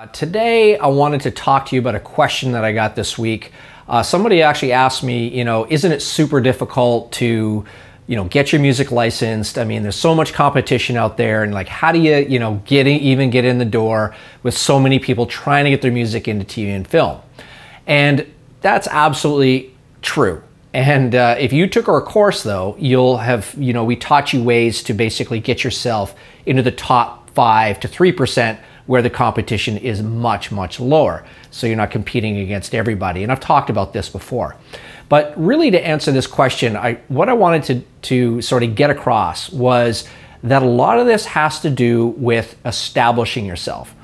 Today, I wanted to talk to you about a question that I got this week. Somebody actually asked me, isn't it super difficult to, get your music licensed? I mean, there's so much competition out there, and like, how do you, even get in the door with so many people trying to get their music into TV and film? And that's absolutely true. And if you took our course, though, you'll have, we taught you ways to basically get yourself into the top 5 to 3% where the competition is much, much lower. So you're not competing against everybody. And I've talked about this before. But really, to answer this question, what I wanted to sort of get across was that a lot of this has to do with establishing yourself.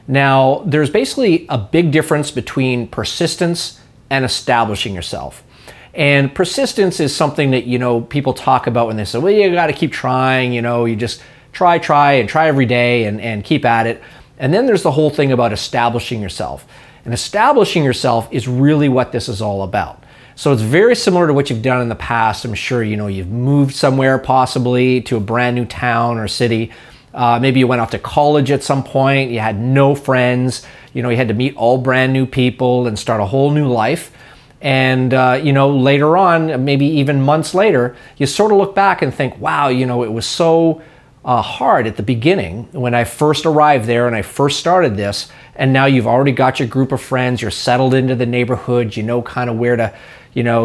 Now, there's basically a big difference between persistence and establishing yourself. And persistence is something that, people talk about when they say, well, you got to keep trying, you just try every day and keep at it. And then there's the whole thing about establishing yourself. And establishing yourself is really what this is all about. So it's very similar to what you've done in the past. I'm sure, you've moved somewhere, possibly to a brand new town or city. Maybe you went off to college at some point. You had no friends. You had to meet all brand new people and start a whole new life. And, later on, maybe even months later, you sort of look back and think, wow, it was so hard at the beginning when I first arrived there and I first started this, and now you've already got your group of friends, you're settled into the neighborhood, you know kind of where to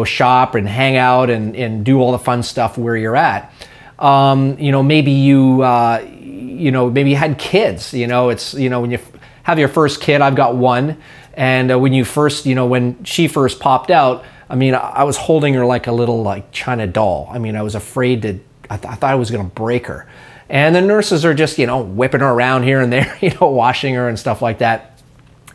shop and hang out and do all the fun stuff where you're at. Maybe maybe you had kids, it's, when you have your first kid, I've got one, and when you first, when she first popped out, I was holding her like a little China doll. I was afraid I thought I was going to break her. And the nurses are just, whipping her around here and there, washing her and stuff like that.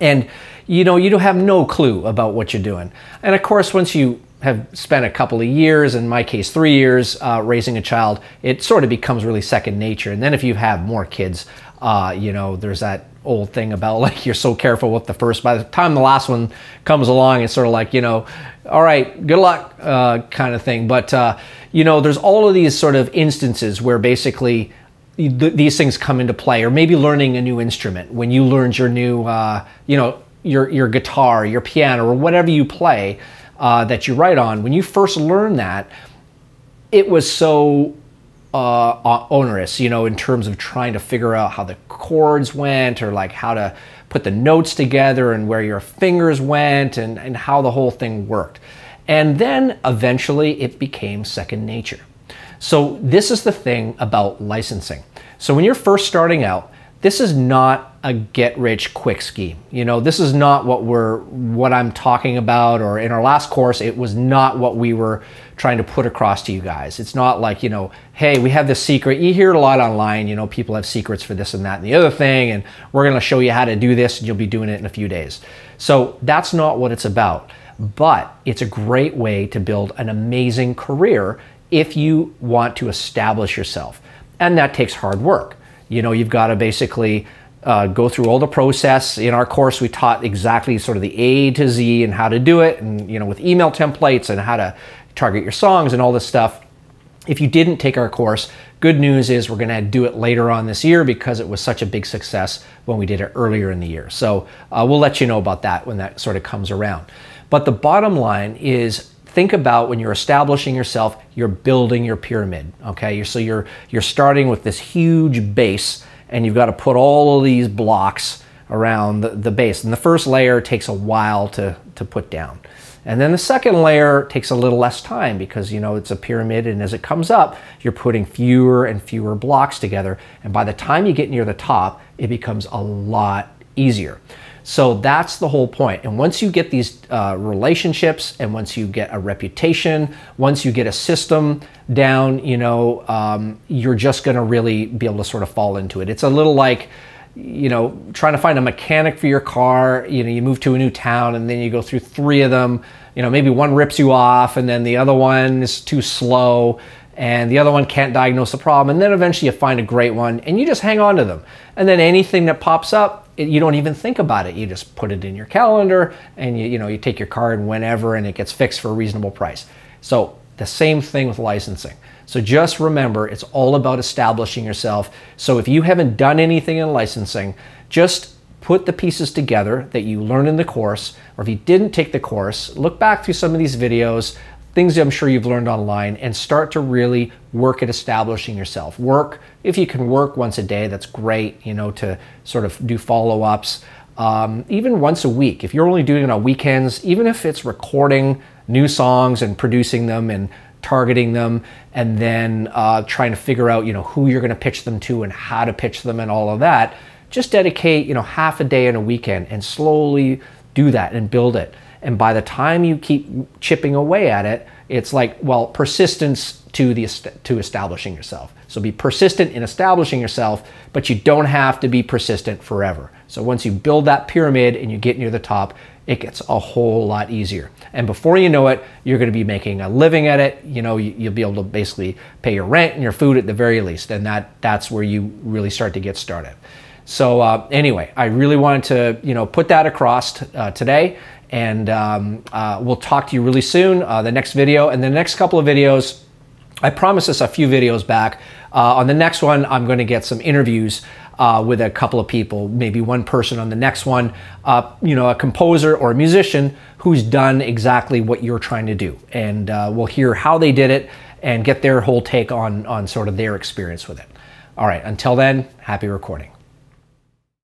And, you don't have no clue about what you're doing. And of course, once you have spent a couple of years, in my case, 3 years, raising a child, it sort of becomes really second nature. And then if you have more kids, there's that old thing about you're so careful with the first, by the time the last one comes along, it's sort of all right, good luck, kind of thing. But, there's all of these sort of instances where basically these things come into play, or maybe learning a new instrument. When you learned your new, your guitar, your piano, or whatever you play that you write on, when you first learned that, it was so onerous, in terms of trying to figure out how the chords went, or how to put the notes together and where your fingers went and how the whole thing worked. And then eventually it became second nature. So this is the thing about licensing. So when you're first starting out, this is not a get-rich-quick scheme. This is not what I'm talking about, or in our last course, it was not what we were trying to put across to you guys. It's not like, hey, we have this secret. You hear it a lot online, people have secrets for this and that and the other thing, and we're going to show you how to do this, and you'll be doing it in a few days. So that's not what it's about. But it's a great way to build an amazing career if you want to establish yourself. And that takes hard work. You've got to basically go through all the process. In our course, we taught exactly sort of the A to Z and how to do it, and with email templates and how to target your songs and all this stuff. If you didn't take our course, good news is we're going to do it later on this year because it was such a big success when we did it earlier in the year. So we'll let you know about that when that sort of comes around. But the bottom line is, think about when you're establishing yourself, you're building your pyramid, okay? So you're starting with this huge base, and you've got to put all of these blocks around the base. And the first layer takes a while to put down. And then the second layer takes a little less time because, it's a pyramid, and as it comes up, you're putting fewer and fewer blocks together. And by the time you get near the top, it becomes a lot easier. So that's the whole point. And once you get these relationships, and once you get a reputation, once you get a system down, you're just going to really be able to sort of fall into it. It's a little like, trying to find a mechanic for your car. You move to a new town, and then you go through 3 of them. Maybe one rips you off, and then the other one is too slow, and the other one can't diagnose the problem. And then eventually you find a great one, and you just hang on to them. And then anything that pops up, you don't even think about it. You just put it in your calendar, and you take your card whenever, and it gets fixed for a reasonable price. So the same thing with licensing. So just remember, it's all about establishing yourself. So if you haven't done anything in licensing, just put the pieces together that you learned in the course, or if you didn't take the course, look back through some of these videos, things I'm sure you've learned online, and start to really work at establishing yourself. Work, if you can work once a day, that's great, you know, to sort of do follow-ups. Even once a week, if you're only doing it on weekends, even if it's recording new songs and producing them and targeting them, and then trying to figure out, you know, who you're going to pitch them to and how to pitch them and all of that, just dedicate, you know, half a day in a weekend and slowly do that and build it. And by the time you keep chipping away at it, it's like, well, persistence to establishing yourself. So be persistent in establishing yourself, but you don't have to be persistent forever. So once you build that pyramid and you get near the top, it gets a whole lot easier. And before you know it, you're going to be making a living at it. You know, you'll be able to basically pay your rent and your food at the very least. And that's where you really start to get started. So anyway, I really wanted to, you know, put that across today. And we'll talk to you really soon, the next video. And the next couple of videos, I promised us a few videos back. On the next one, I'm going to get some interviews with a couple of people, maybe one person on the next one, you know, a composer or a musician who's done exactly what you're trying to do. And we'll hear how they did it and get their whole take on sort of their experience with it. All right, until then, happy recording.